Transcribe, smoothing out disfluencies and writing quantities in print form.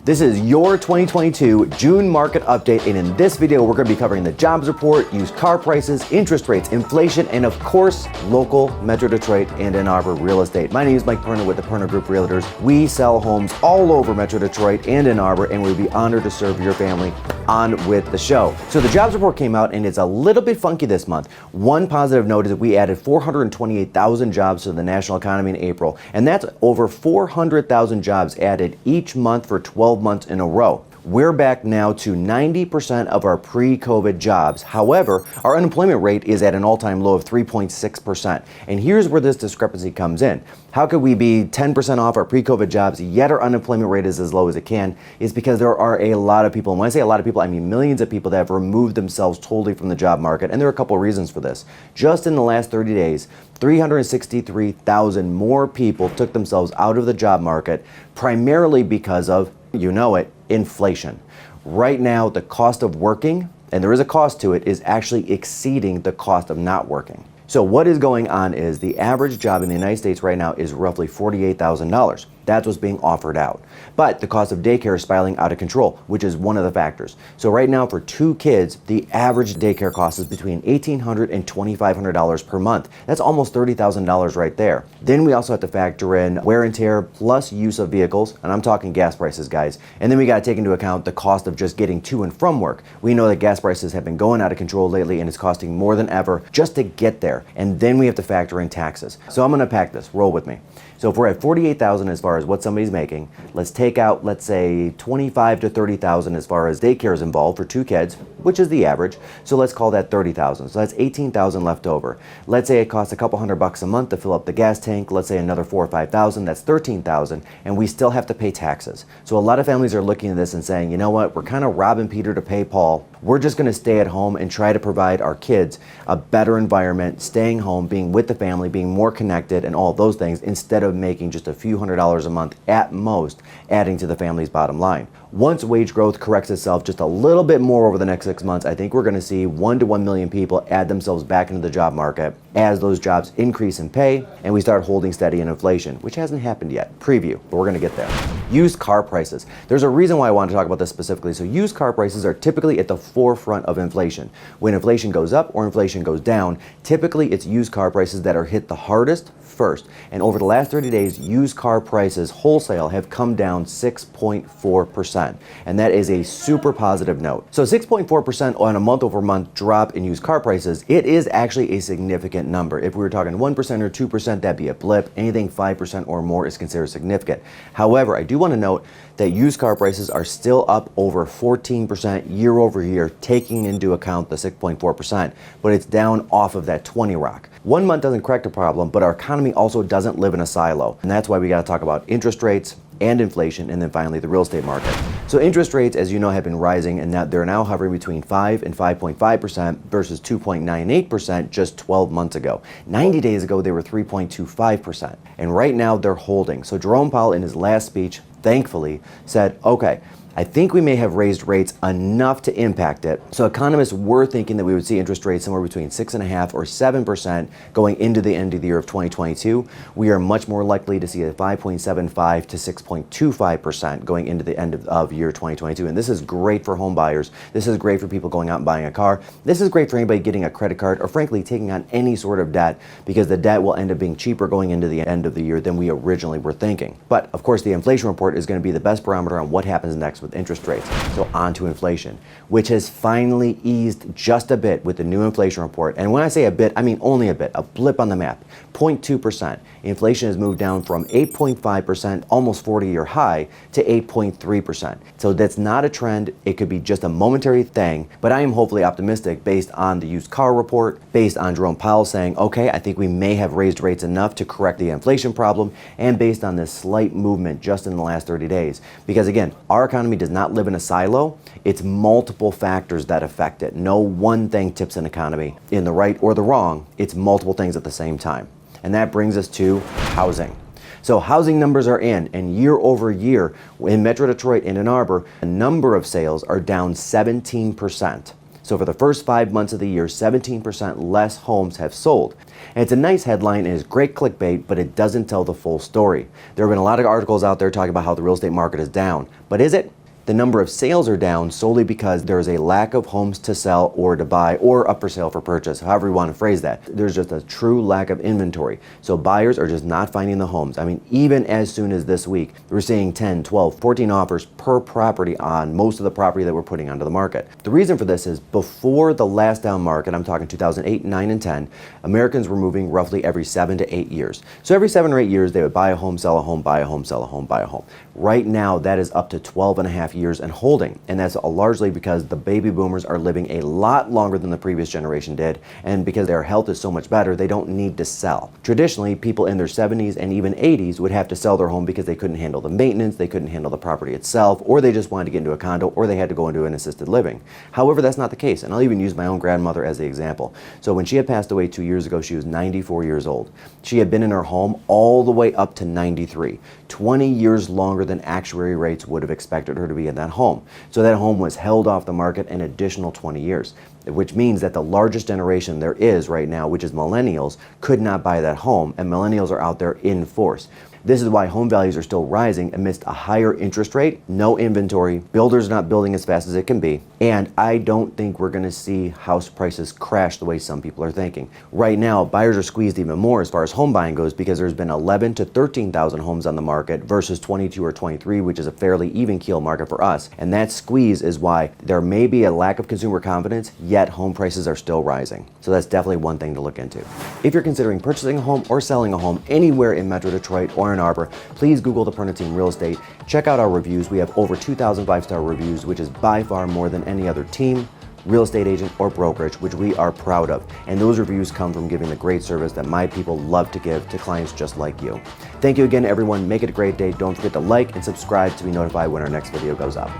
This is your 2022 June market update, and in this video we're going to be covering the jobs report, used car prices, interest rates, inflation, and of course local Metro Detroit and Ann Arbor real estate. My name is Mike Perna with the Perna Group Realtors. We sell homes all over Metro Detroit and Ann Arbor, and we'd be honored to serve your family. On with the show. So the jobs report came out and it's a little bit funky this month. One positive note is that we added 428,000 jobs to the national economy in April, and that's over 400,000 jobs added each month for 12 months in a row. We're back now to 90% of our pre-COVID jobs. However, our unemployment rate is at an all-time low of 3.6%. And here's where this discrepancy comes in. How could we be 10% off our pre-COVID jobs, yet our unemployment rate is as low as it can? Is because there are a lot of people, and when I say a lot of people, I mean millions of people that have removed themselves totally from the job market. And there are a couple of reasons for this. Just in the last 30 days, 363,000 more people took themselves out of the job market, primarily because of, you know it, inflation. Right now, the cost of working, and there is a cost to it, is actually exceeding the cost of not working. So what is going on is the average job in the United States right now is roughly $48,000. That's what's being offered out. But the cost of daycare is spiraling out of control, which is one of the factors. So right now for two kids, the average daycare cost is between $1,800 and $2,500 per month. That's almost $30,000 right there. Then we also have to factor in wear and tear plus use of vehicles, and I'm talking gas prices, guys. And then we got to take into account the cost of just getting to and from work. We know that gas prices have been going out of control lately, and it's costing more than ever just to get there. And then we have to factor in taxes. So I'm going to pack this. Roll with me. So if we're at $48,000 as far as what somebody's making, let's take out, let's say, $25,000 to $30,000 as far as daycare is involved for two kids, which is the average. So let's call that $30,000. So that's $18,000 left over. Let's say it costs a couple $100 a month to fill up the gas tank. Let's say another $4,000 or $5,000. That's $13,000, and we still have to pay taxes. So a lot of families are looking at this and saying, you know what, we're kind of robbing Peter to pay Paul. We're just going to stay at home and try to provide our kids a better environment, staying home, being with the family, being more connected, and all those things, instead of making just a few $100s a month at most, adding to the family's bottom line. Once wage growth corrects itself just a little bit more over the next 6 months, I think we're going to see 1 to 1 million people add themselves back into the job market as those jobs increase in pay and we start holding steady in inflation, which hasn't happened yet. Preview, but we're going to get there. Used car prices. There's a reason why I want to talk about this specifically. So used car prices are typically at the forefront of inflation. When inflation goes up or inflation goes down, typically it's used car prices that are hit the hardest first. And over the last 30 days, used car prices wholesale have come down 6.4%. And that is a super positive note. So 6.4% on a month over month drop in used car prices, it is actually a significant number. If we were talking 1% or 2%, that'd be a blip. Anything 5% or more is considered significant. However, I do want to note that used car prices are still up over 14% year over year, taking into account the 6.4%, but it's down off of that 20 rock. 1 month doesn't correct a problem, but our economy also doesn't live in a silo. And that's why we got to talk about interest rates and inflation, and then finally the real estate market. So interest rates, as you know, have been rising, and they're now hovering between 5 and 5.5% versus 2.98% just 12 months ago. 90 days ago, they were 3.25%. And right now they're holding. So Jerome Powell, in his last speech, thankfully said, okay, I think we may have raised rates enough to impact it. So economists were thinking that we would see interest rates somewhere between 6.5% or 7% going into the end of the year of 2022. We are much more likely to see a 5.75 to 6.25% going into the end of year 2022. And this is great for home buyers. This is great for people going out and buying a car. This is great for anybody getting a credit card or frankly taking on any sort of debt, because the debt will end up being cheaper going into the end of the year than we originally were thinking. But of course, the inflation report is going to be the best barometer on what happens next with interest rates. So on to inflation, which has finally eased just a bit with the new inflation report. And when I say a bit, I mean only a bit, a blip on the map, 0.2%. Inflation has moved down from 8.5%, almost 40-year high, to 8.3%. So that's not a trend. It could be just a momentary thing, but I am hopefully optimistic based on the used car report, based on Jerome Powell saying, okay, I think we may have raised rates enough to correct the inflation problem, and based on this slight movement just in the last 30 days. Because again, our economy does not live in a silo. It's multiple factors that affect it. No one thing tips an economy in the right or the wrong. It's multiple things at the same time. And that brings us to housing. So housing numbers are in, and year over year in Metro Detroit and Ann Arbor, the number of sales are down 17%. So for the first 5 months of the year, 17% less homes have sold. And it's a nice headline and it's great clickbait, but it doesn't tell the full story. There have been a lot of articles out there talking about how the real estate market is down. But is it? The number of sales are down solely because there is a lack of homes to sell or to buy or up for sale for purchase, however you want to phrase that. There's just a true lack of inventory. So buyers are just not finding the homes. I mean, even as soon as this week, we're seeing 10, 12, 14 offers per property on most of the property that we're putting onto the market. The reason for this is before the last down market, I'm talking 2008, 9, and 10, Americans were moving roughly every 7 to 8 years. So every 7 or 8 years, they would buy a home, sell a home, buy a home, sell a home, buy a home. Right now, that is up to 12 and a half years and holding. And that's largely because the baby boomers are living a lot longer than the previous generation did. And because their health is so much better, they don't need to sell. Traditionally, people in their 70s and even 80s would have to sell their home because they couldn't handle the maintenance, they couldn't handle the property itself, or they just wanted to get into a condo, or they had to go into an assisted living. However, that's not the case. And I'll even use my own grandmother as the example. So when she had passed away 2 years ago, she was 94 years old. She had been in her home all the way up to 93, 20 years longer than actuary rates would have expected her to be in that home. So that home was held off the market an additional 20 years, which means that the largest generation there is right now, which is millennials, could not buy that home, and millennials are out there in force. This is why home values are still rising amidst a higher interest rate, no inventory, builders not building as fast as it can be, and I don't think we're going to see house prices crash the way some people are thinking. Right now, buyers are squeezed even more as far as home buying goes because there's been 11 to 13,000 homes on the market versus 22 or 23, which is a fairly even keel market for us. And that squeeze is why there may be a lack of consumer confidence, yet home prices are still rising. So that's definitely one thing to look into. If you're considering purchasing a home or selling a home anywhere in Metro Detroit or Ann Arbor, please Google the Perna Team Real Estate. Check out our reviews. We have over 2,000 5-star reviews, which is by far more than any other team, real estate agent, or brokerage, which we are proud of. And those reviews come from giving the great service that my people love to give to clients just like you. Thank you again, everyone. Make it a great day. Don't forget to like and subscribe to be notified when our next video goes up.